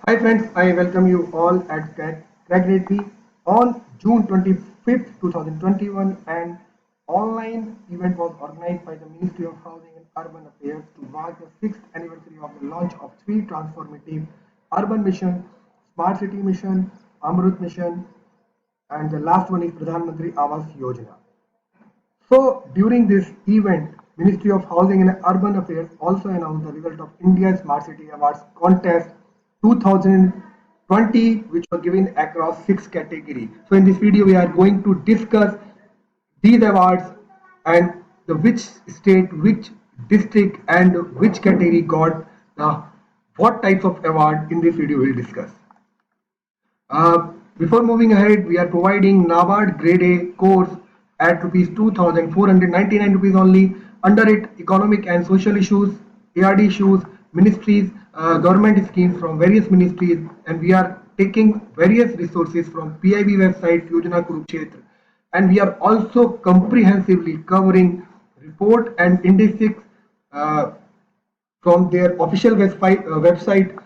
Hi friends, I welcome you all at Craig Reddy on June 25th, 2021. An online event was organized by the Ministry of Housing and Urban Affairs to mark the 6th anniversary of the launch of three transformative urban missions, Smart City Mission, Amrut Mission, and the last one is Pradhan Mantri Awas Yojana. So during this event, Ministry of Housing and Urban Affairs also announced the result of India Smart City Awards contest 2020, which was given across six categories. So in this video, we are going to discuss these awards and the which state, which district, and which category got the what types of award in this video we'll discuss. Before moving ahead, we are providing NABARD Grade A course at rupees 2,499 rupees only. Under it, economic and social issues, ARD issues, ministries, government schemes from various ministries, and we are taking various resources from PIB website, Yojana Kurukshetra, and we are also comprehensively covering report and indices uh, from their official website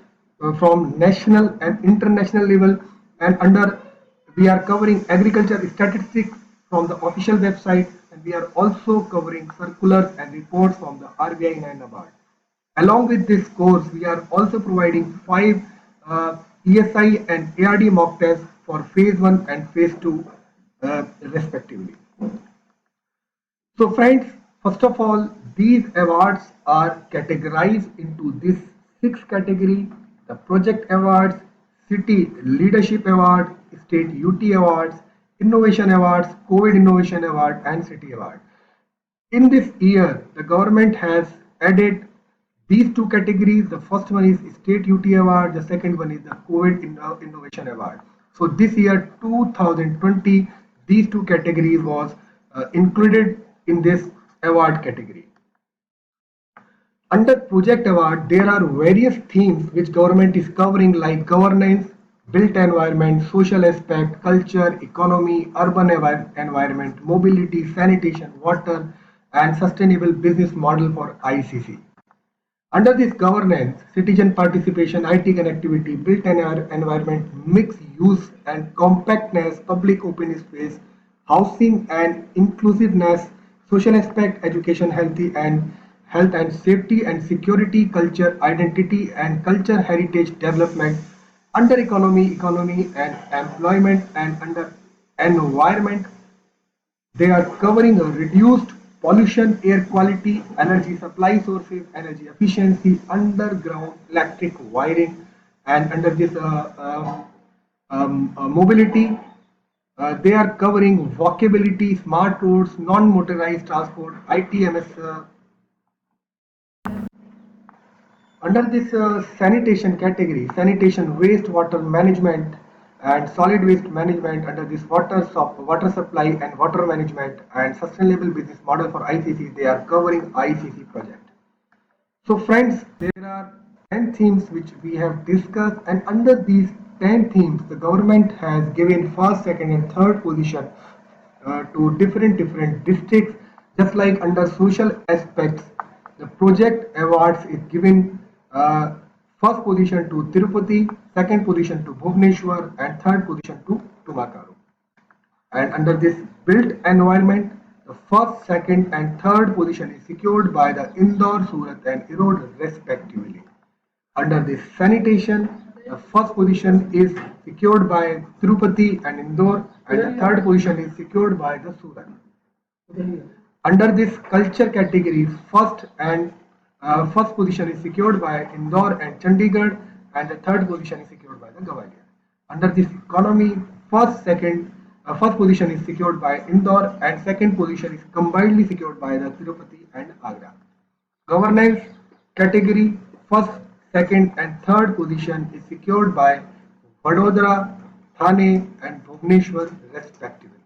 from national and international level, and under we are covering agriculture statistics from the official website, and we are also covering circulars and reports from the RBI and NABARD. Along with this course, we are also providing five ESI and ARD mock tests for phase 1 and phase 2 respectively. So friends, first of all, these awards are categorized into this six category: the project awards, city leadership award, state UT awards, innovation awards, COVID innovation award, and city award. In this year, the government has added these two categories. The first one is State UT Award, the second one is the COVID Innovation Award. So this year, 2020, these two categories was included in this award category. Under project award, there are various themes which government is covering, like governance, built environment, social aspect, culture, economy, urban environment, mobility, sanitation, water, and sustainable business model for ICC. Under this governance, citizen participation, IT connectivity, built environment, mixed use and compactness, public open space, housing and inclusiveness, social aspect, education, health and safety and security, culture, identity and culture heritage development. Under economy and employment, and under environment, they are covering a reduced pollution, air quality, energy supply sources, energy efficiency, underground electric wiring, and under this mobility, they are covering walkability, smart roads, non-motorized transport, ITMS. Under this sanitation category, sanitation, wastewater management, and solid waste management, under this water supply and water management and sustainable business model for ICC, they are covering ICC project. So friends, there are 10 themes which we have discussed, and under these 10 themes, the government has given first, second, and third position to different districts. Just like under social aspects, the project awards is given first position to Tirupati, second position to Bhubaneswar, and third position to Tumakaru. And under this built environment, the first, second, and third position is secured by the Indore, Surat, and Erode respectively. Under this sanitation, the first position is secured by Tirupati and Indore, and the third position is secured by the Surat. Under this culture category, first position is secured by Indore and Chandigarh, and the third position is secured by the Gwalior. Under this economy, first position is secured by Indore, and second position is combinedly secured by the Tirupati and Agra. Governance category, first, second, and third position is secured by Vadodara, Thane, and Bhubaneswar respectively.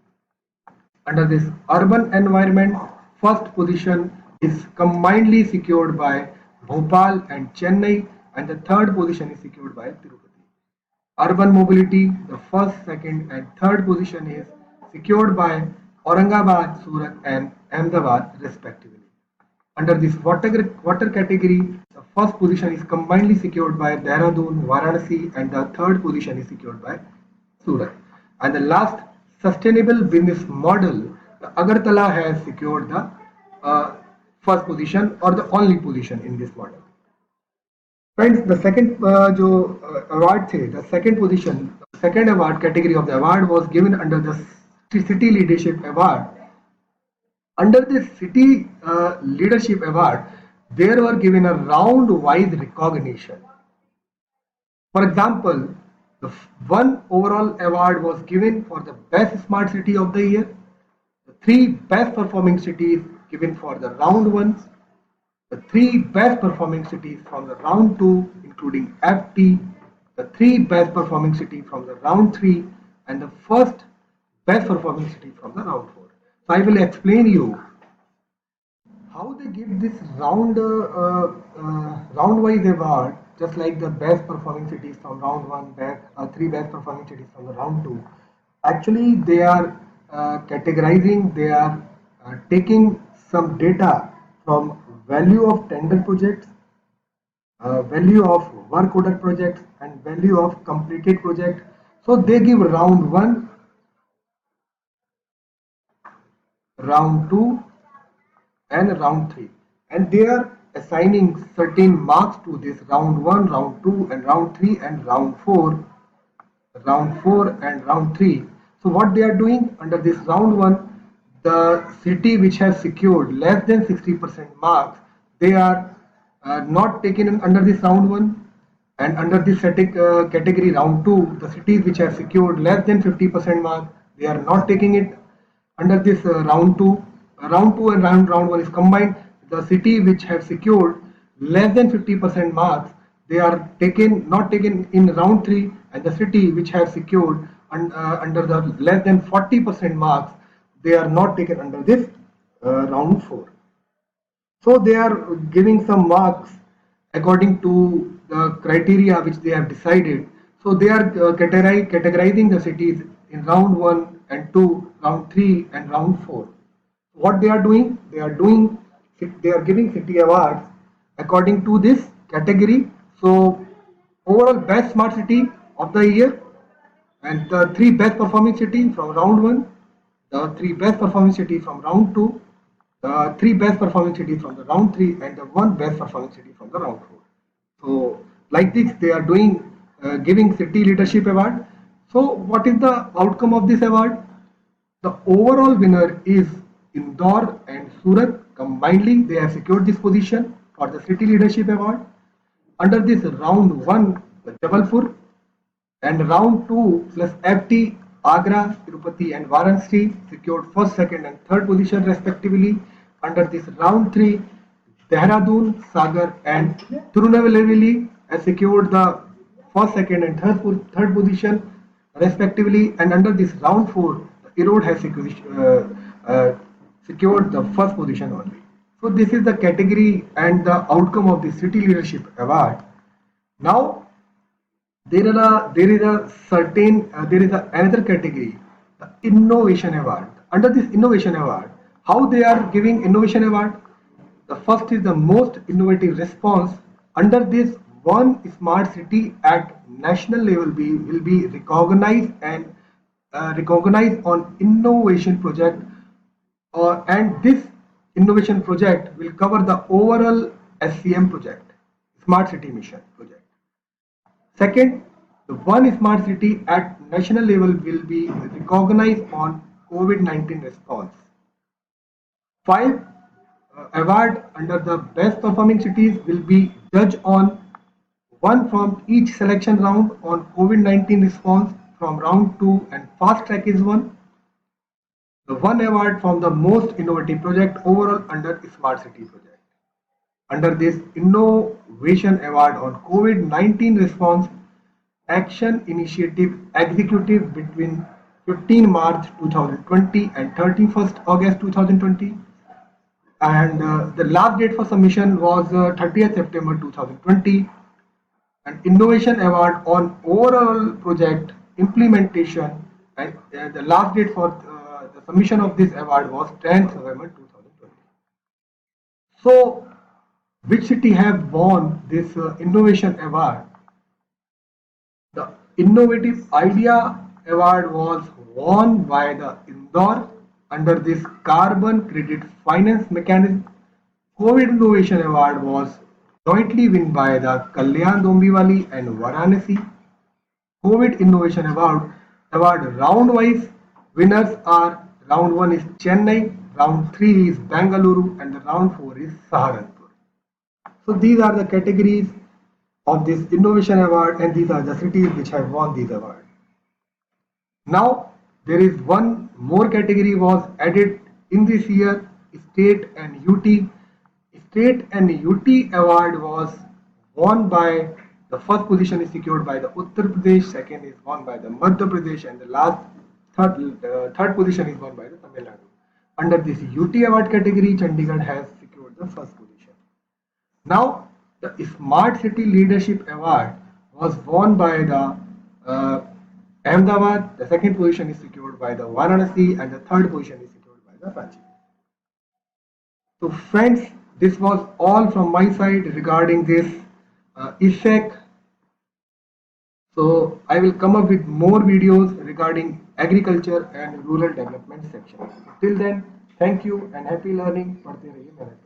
Under this urban environment, first position is combinedly secured by Bhopal and Chennai, and the third position is secured by Tirupati. Urban mobility, the first, second, and third position is secured by Aurangabad, Surat, and Ahmedabad respectively. Under this water category, the first position is combinedly secured by Dehradun, Varanasi, and the third position is secured by Surat. And the last sustainable business model, the Agartala has secured the uh, first position or the only position in this model. Friends, the second जो award थे, the second position, the second award category of the award was given under the City Leadership Award. Under this City Leadership Award, there were given a round-wise recognition. For example, the one overall award was given for the best smart city of the year, the three best performing cities given for the round one, the three best performing cities from the round two, including FT, the three best performing cities from the round three, and the first best performing city from the round four. So I will explain you how they give this round wise award, just like the best performing cities from round one, three best performing cities from the round two. Actually, they are categorizing, they are taking some data from value of tender projects, value of work order projects, and value of completed project. So they give round one, round two, and round 3, and they are assigning certain marks to this round 1, round 2, and round 3, and round 4 and round 3. So what they are doing under this round 1, the city which has secured less than 60% marks, they are not taken under this round 1, and under this category round 2, the cities which have secured less than 50% mark, they are not taking it under this round 2. Round 2 and round 1 is combined. The city which have secured less than 50% marks, they are not taken in round 3, and the city which have secured under the less than 40% marks, they are not taken under this round 4. So they are giving some marks according to the criteria which they have decided. So they are categorizing the cities in round 1 and 2, round 3 and round 4. What they are doing? They are giving city awards according to this category. So overall best smart city of the year, and the three best performing cities from round 1, the three best performing cities from round 2, the three best performing cities from the round 3, and the one best performing city from the round 4. So like this they are doing, giving city leadership award. So what is the outcome of this award? The overall winner is Indore and Surat. Combinedly, they have secured this position for the City Leadership Award. Under this round 1, the Jabalpur, and round 2 plus FT, Agra, Tirupati, and Varanasi secured first, second, and third position respectively. Under this round 3, Dehradun, Sagar, and Tirunelveli has secured the first, second, and third position respectively. And under this round 4, Erode has secured the first position only. So this is the category and the outcome of the City Leadership Award. Now there is another category, the Innovation Award. Under this Innovation Award, how they are giving Innovation Award? The first is the most innovative response. Under this, one smart city at national level will be recognized and recognized on innovation project, and this innovation project will cover the overall SCM project, Smart City Mission project. Second, the one smart city at national level will be recognized on COVID-19 response. 5 award under the best performing cities will be judged on one from each selection round on COVID-19 response from round 2, and fast track is one. The one award from the most innovative project overall under Smart City project. Under this Innovation Award on COVID-19 response action initiative executive between 15 March 2020 and 31st August 2020, and the last date for submission was 30th September 2020. An innovation award on overall project implementation, and the last date for the submission of this award was 10th November 2020. So, which city have won this innovation award? The Innovative Idea Award was won by the Indore under this carbon credit finance mechanism. COVID Innovation Award was jointly won by the Kalyan Dombivali and Varanasi. COVID Innovation Award round wise winners are: round 1 is Chennai, round 3 is Bangalore, and the round 4 is Saharanpur. So these are the categories of this innovation award, and these are the cities which have won these awards. Now there is one more category was added in this year: state and UT. State and UT award was won by, the first position is secured by the Uttar Pradesh, second is won by the Madhya Pradesh, and the third position is won by the Tamil Nadu. Under this UT award category, Chandigarh has secured the first position. Now, the Smart City Leadership Award was won by the uh, Ahmedabad. The second position is secured by the Varanasi, and the third position is secured by the Ranchi. So, friends, this was all from my side regarding this ISEC. So, I will come up with more videos regarding agriculture and rural development section. Till then, thank you and happy learning. पढ़ते रहिए मेहनत